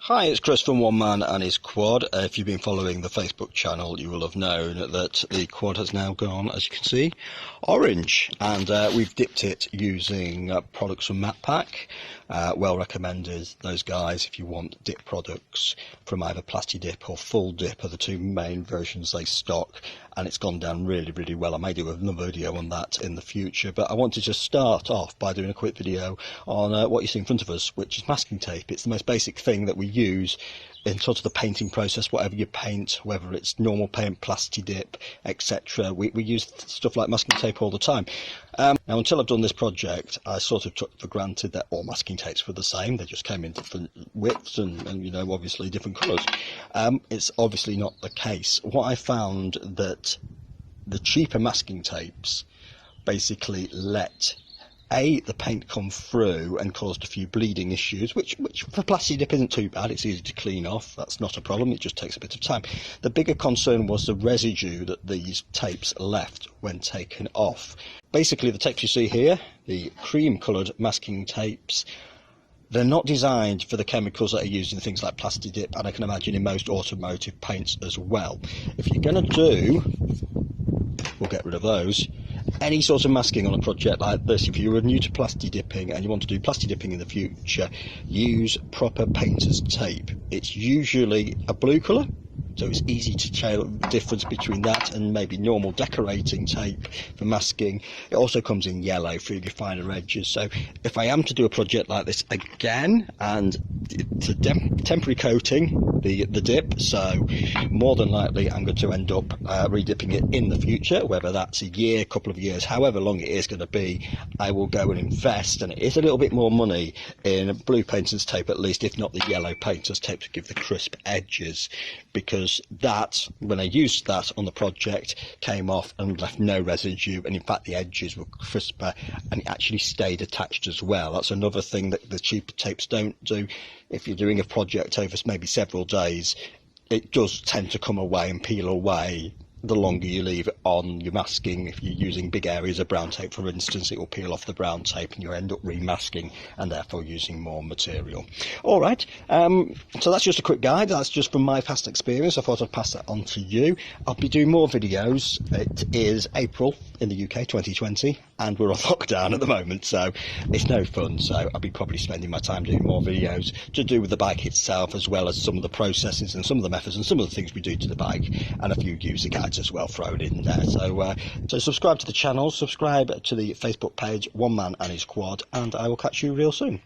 Hi, it's Chris from One Man and His Quad. If you've been following the Facebook channel, you will have known that the quad has now gone, as you can see, orange. And we've dipped it using products from MatPack. Well recommended, those guys, if you want dip products from either Plasti Dip or Full Dip are the two main versions they stock. And it's gone down really, really well. I may do another video on that in the future, but I wanted to start off by doing a quick video on what you see in front of us, which is masking tape. It's the most basic thing that we use in sort of the painting process, whatever you paint, whether it's normal paint, Plasti Dip, etc. We use stuff like masking tape all the time. Now, until I've done this project, I sort of took for granted that all masking tapes were the same. They just came in different widths and you know, obviously different colours. It's obviously not the case. What I found that the cheaper masking tapes basically let the paint come through and caused a few bleeding issues, which for Plasti Dip isn't too bad. It's easy to clean off. That's not a problem. It just takes a bit of time. The bigger concern was the residue that these tapes left when taken off. Basically, the tapes you see here, the cream coloured masking tapes, they're not designed for the chemicals that are used in things like Plasti Dip, and I can imagine in most automotive paints as well. If you're going to do, we'll get rid of those, any sort of masking on a project like this, if you're new to Plasti Dipping and you want to do Plasti Dipping in the future, use proper painter's tape. It's usually a blue colour, so it's easy to tell the difference between that and maybe normal decorating tape for masking. It also comes in yellow for your finer edges. So if I am to do a project like this again, and it's a temporary coating, the dip, so more than likely I'm going to end up redipping it in the future, whether that's a year, couple of years, however long it is going to be. I will go and invest, and it is a little bit more money, in blue painter's tape at least, if not the yellow painter's tape to give the crisp edges, because that, when I used that on the project, came off and left no residue, and in fact the edges were crisper and it actually stayed attached as well. That's another thing that the cheaper tapes don't do. If you're doing a project over maybe several days, it does tend to come away and peel away the longer you leave it on your masking. If you're using big areas of brown tape, for instance, it will peel off the brown tape and you end up remasking and therefore using more material. All right, so that's just a quick guide. That's just from my past experience. I thought I'd pass that on to you. I'll be doing more videos. It is April in the UK 2020 and we're on lockdown at the moment, so it's no fun. So I'll be probably spending my time doing more videos to do with the bike itself, as well as some of the processes and some of the methods and some of the things we do to the bike, and a few user guides as well thrown in there. So subscribe to the channel, subscribe to the Facebook page One Man and His Quad, and I will catch you real soon.